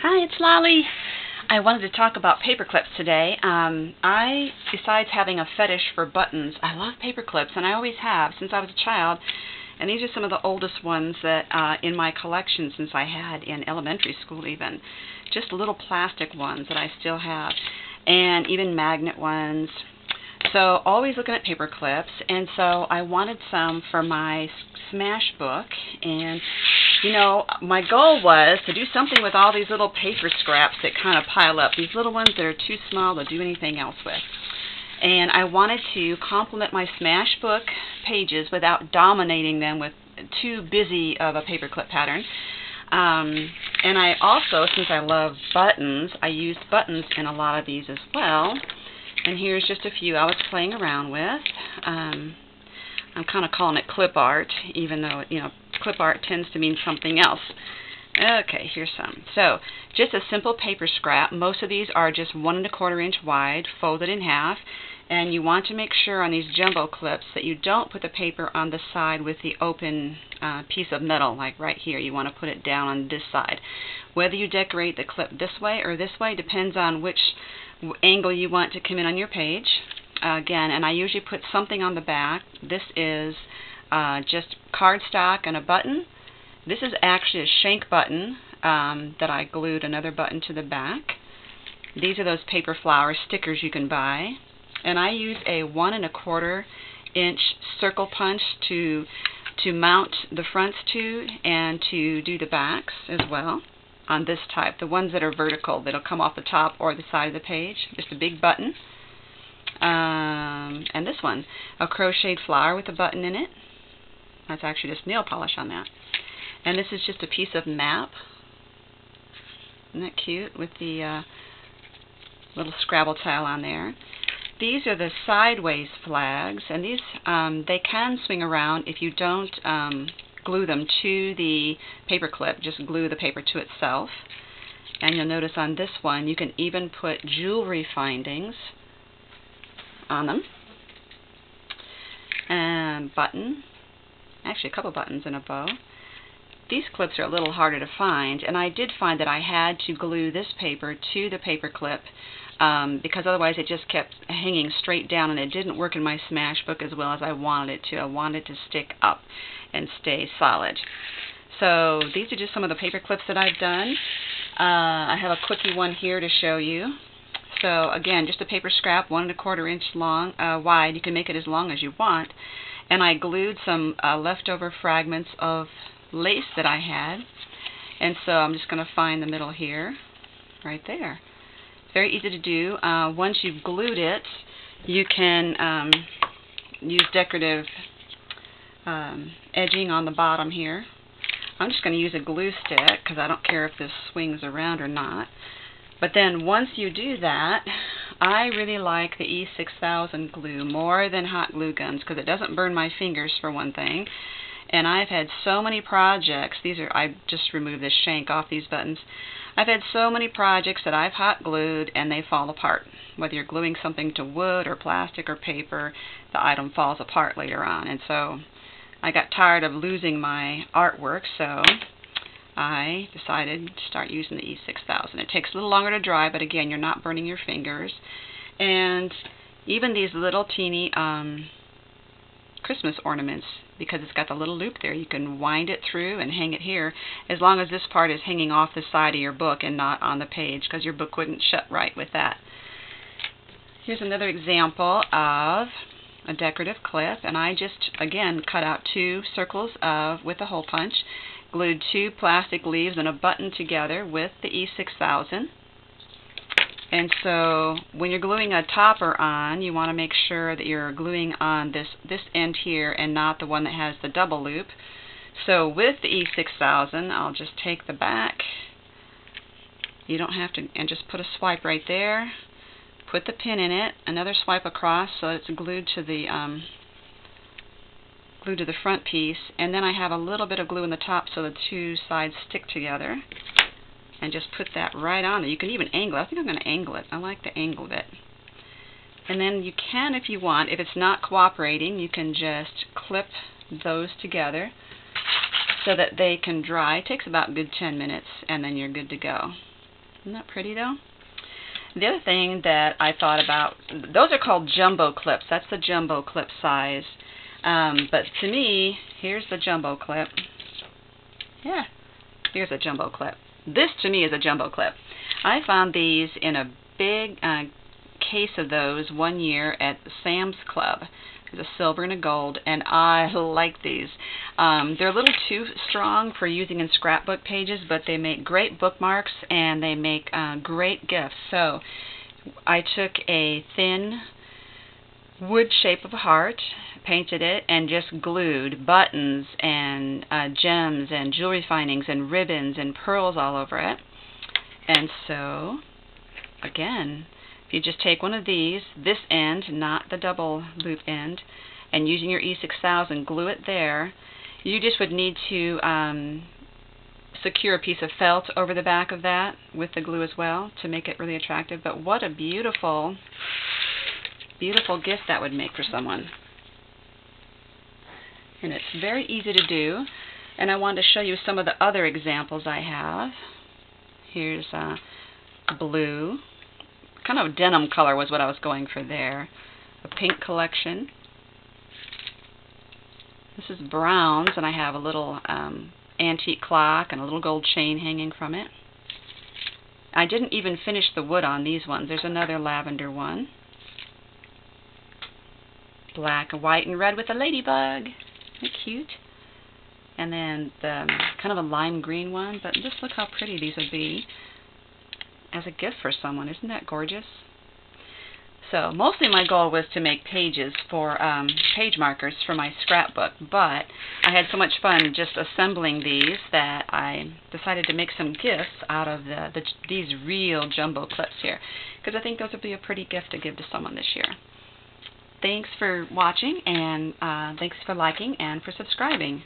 Hi, it's Lolly. I wanted to talk about paper clips today. Besides having a fetish for buttons, I love paper clips, and I always have since I was a child. And these are some of the oldest ones that in my collection since I had in elementary school even. Just little plastic ones that I still have, and even magnet ones. So always looking at paper clips, and so I wanted some for my Smash book, and you know, my goal was to do something with all these little paper scraps that kind of pile up, these little ones that are too small to do anything else with. And I wanted to complement my Smash book pages without dominating them with too busy of a paperclip pattern. And I also, since I love buttons, I used buttons in a lot of these as well. And here's just a few I was playing around with. I'm kind of calling it clip art, even though, you know, clip art tends to mean something else. Okay, here's some. So, just a simple paper scrap. Most of these are just 1 1/4 inch wide, folded in half. And you want to make sure on these jumbo clips that you don't put the paper on the side with the open piece of metal, like right here. You want to put it down on this side. Whether you decorate the clip this way or this way depends on which angle you want to come in on your page. Again, and I usually put something on the back. This is just cardstock and a button. This is actually a shank button that I glued another button to the back. These are those paper flower stickers you can buy. And I use a 1 1/4 inch circle punch to mount the fronts to and to do the backs as well on this type. The ones that are vertical, that'll come off the top or the side of the page. Just a big button. And this one, a crocheted flower with a button in it. That's actually just nail polish on that. And this is just a piece of map. Isn't that cute with the little Scrabble tile on there? These are the sideways flags, and these they can swing around if you don't glue them to the paper clip. Just glue the paper to itself. And you'll notice on this one you can even put jewelry findings on them. And button. Actually a couple buttons and a bow. These clips are a little harder to find, and I did find that I had to glue this paper to the paper clip because otherwise it just kept hanging straight down, and it didn't work in my Smash book as well as I wanted it to. I wanted it to stick up and stay solid. So these are just some of the paper clips that I've done. I have a quickie one here to show you. So again, just a paper scrap, 1 1/4 inch long, wide. You can make it as long as you want. And I glued some leftover fragments of lace that I had. And so I'm just going to find the middle here, right there. Very easy to do. Once you've glued it, you can use decorative edging on the bottom here. I'm just going to use a glue stick because I don't care if this swings around or not. But then once you do that, I really like the E6000 glue more than hot glue guns because it doesn't burn my fingers for one thing. And I've had so many projects. I just removed this shank off these buttons. I've had so many projects that I've hot glued and they fall apart. Whether you're gluing something to wood or plastic or paper, the item falls apart later on. And so I got tired of losing my artwork, so I decided to start using the E6000. It takes a little longer to dry, but again, you're not burning your fingers. And even these little teeny Christmas ornaments, because it's got the little loop there, you can wind it through and hang it here, as long as this part is hanging off the side of your book and not on the page, because your book wouldn't shut right with that. Here's another example of a decorative clip, and I just, again, cut out 2 circles with a hole punch, glued 2 plastic leaves and a button together with the E6000. And so when you're gluing a topper on, you want to make sure that you're gluing on this end here and not the one that has the double loop. So with the E6000, I'll just take the back. You don't have to, and just put a swipe right there. Put the pin in it, another swipe across so it's glued to the front piece, and then I have a little bit of glue in the top so the 2 sides stick together. And just put that right on there. You can even angle it. I think I'm going to angle it. I like the angle of it. And then you can, if you want, if it's not cooperating, you can just clip those together so that they can dry. It takes about a good 10 minutes, and then you're good to go. Isn't that pretty though? The other thing that I thought about, those are called jumbo clips. That's the jumbo clip size. But to me, here's the jumbo clip. Yeah, here's a jumbo clip. This to me is a jumbo clip. I found these in a big case of those one year at Sam's Club. There's a silver and a gold, and I like these. They're a little too strong for using in scrapbook pages, but they make great bookmarks and they make great gifts. So I took a thin wood shape of a heart, painted it, and just glued buttons and gems and jewelry findings and ribbons and pearls all over it. And so, again, if you just take one of these, this end, not the double loop end, and using your E6000, glue it there, you just would need to secure a piece of felt over the back of that with the glue as well to make it really attractive. But what a beautiful, beautiful gift that would make for someone. And it's very easy to do. And I wanted to show you some of the other examples I have. Here's blue. Kind of denim color was what I was going for there. A pink collection. This is browns, and I have a little antique clock and a little gold chain hanging from it. I didn't even finish the wood on these ones. There's another lavender one. Black, white, and red with a ladybug. Isn't it cute? And then the kind of a lime green one, but just look how pretty these would be as a gift for someone. Isn't that gorgeous? So mostly my goal was to make pages for page markers for my scrapbook, but I had so much fun just assembling these that I decided to make some gifts out of these real jumbo clips here, because I think those would be a pretty gift to give to someone this year. Thanks for watching, and thanks for liking and for subscribing.